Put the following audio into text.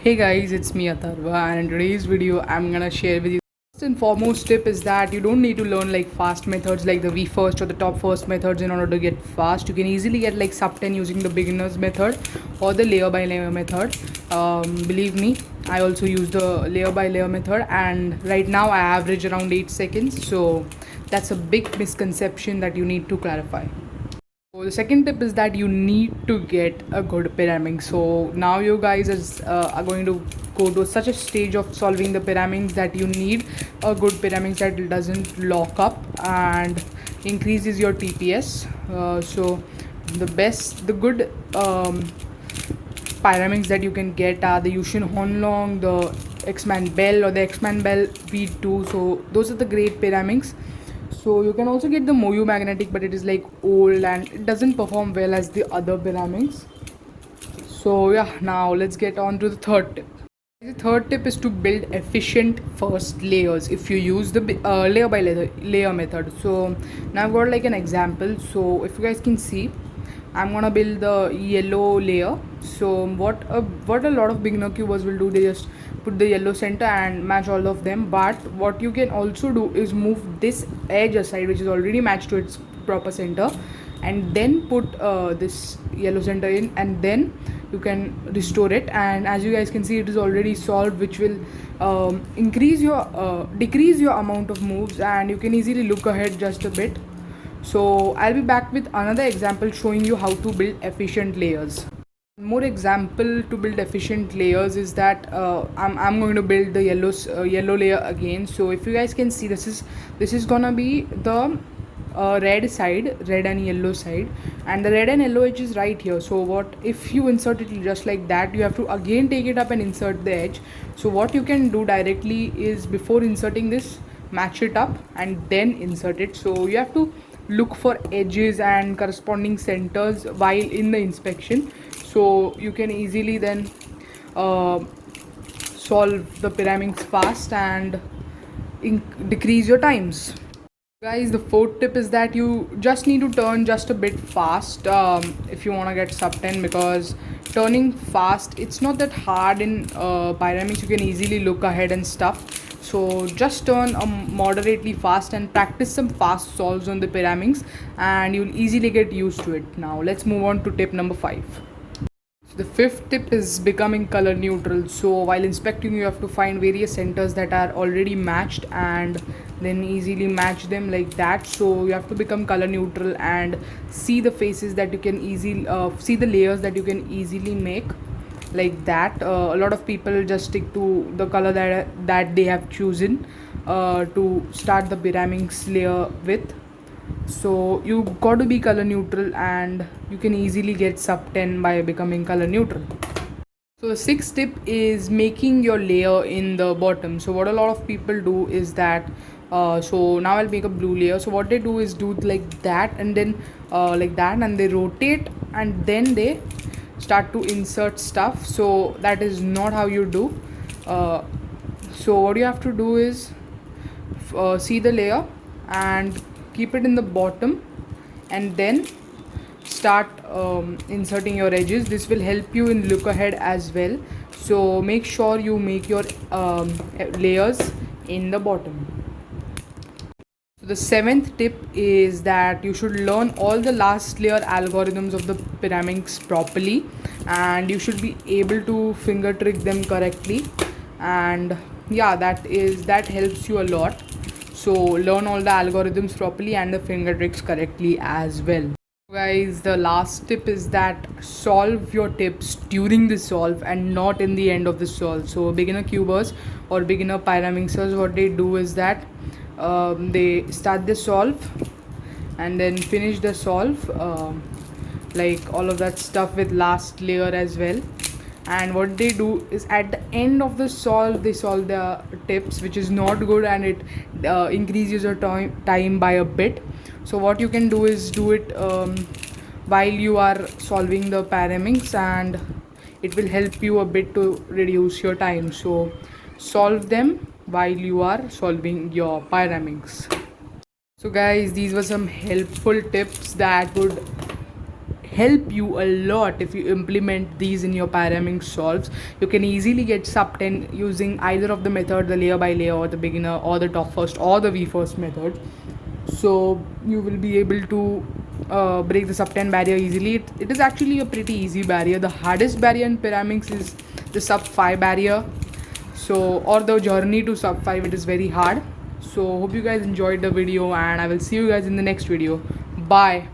Hey guys, it's me Atharva, and in today's video I'm gonna share with you. First and foremost tip is that you don't need to learn like fast methods like the V first or the top first methods in order to get fast. You can easily get like sub 10 using the beginners method or the layer by layer method. Believe me, I also use the layer by layer method, and right now I average around 8 seconds. So that's a big misconception that you need to clarify. So the second tip is that you need to get a good pyramid. So now you guys are going to go to such a stage of solving the pyramids that you need a good pyramid that doesn't lock up and increases your TPS. So the good pyramids that you can get are the Yushin Honlong, the X-Man Bell or the X-Man Bell V2. So those are the great pyramids. So you can also get the Moyu magnetic, but it is like old and it doesn't perform well as the other pyramids. So yeah, now let's get on to the third tip. The third tip is to build efficient first layers if you use the layer by layer method. So now I've got like an example. So if you guys can see, I'm gonna build the yellow layer. So what a lot of beginner cubers will do, they just put the yellow center and match all of them. But what you can also do is move this edge aside, which is already matched to its proper center, and then put this yellow center in, and then you can restore it. And as you guys can see, it is already solved, which will decrease your amount of moves, and you can easily look ahead just a bit. So I'll be back with another example showing you how to build efficient layers. One more example to build efficient layers is that I'm going to build the yellow layer again. So if you guys can see, this is gonna be the red side, red and yellow side, and the red and yellow edge is right here. So what if you insert it just like that, you have to again take it up and insert the edge. So what you can do directly is, before inserting this, match it up and then insert it. So you have to look for edges and corresponding centers while in the inspection, so you can easily then solve the pyramids fast and decrease your times. Guys, the fourth tip is that you just need to turn just a bit fast if you want to get sub 10, because turning fast, it's not that hard in pyramids. You can easily look ahead and stuff. So just turn moderately fast and practice some fast solves on the pyramids, and you'll easily get used to it. Now let's move on to tip number 5. The fifth tip is becoming color neutral. So while inspecting, you have to find various centers that are already matched and then easily match them like that. So you have to become color neutral and see the faces that you can easily see the layers that you can easily make like that. A lot of people just stick to the color that they have chosen to start the pyramids layer with. So you got to be color neutral, and you can easily get sub 10 by becoming color neutral. So the sixth tip is making your layer in the bottom. So what a lot of people do is that so now I'll make a blue layer. So what they do is do like that, and then like that, and they rotate, and then they start to insert stuff. So that is not how you do. So what you have to do is see the layer and keep it in the bottom, and then start inserting your edges. This will help you in look ahead as well. So make sure you make your layers in the bottom. So the seventh tip is that you should learn all the last layer algorithms of the pyramids properly, and you should be able to finger trick them correctly. And yeah, that helps you a lot. So learn all the algorithms properly and the finger tricks correctly as well. Guys, the last tip is that solve your tips during the solve and not in the end of the solve. So beginner cubers or beginner pyramixers, what they do is that they start the solve and then finish the solve, like all of that stuff with last layer as well. And what they do is, at the end of the solve, they solve the tips, which is not good, and it increases your time by a bit. So what you can do is do it while you are solving the pyramids, and it will help you a bit to reduce your time. So solve them while you are solving your pyramids. So guys, these were some helpful tips that would help you a lot if you implement these in your pyramid solves. You can easily get sub 10 using either of the method, the layer by layer or the beginner or the top first or the V first method. So you will be able to break the sub 10 barrier easily. It is actually a pretty easy barrier. The hardest barrier in pyramids is the sub 5 barrier, so or the journey to sub 5. It is very hard. So hope you guys enjoyed the video, and I will see you guys in the next video. Bye.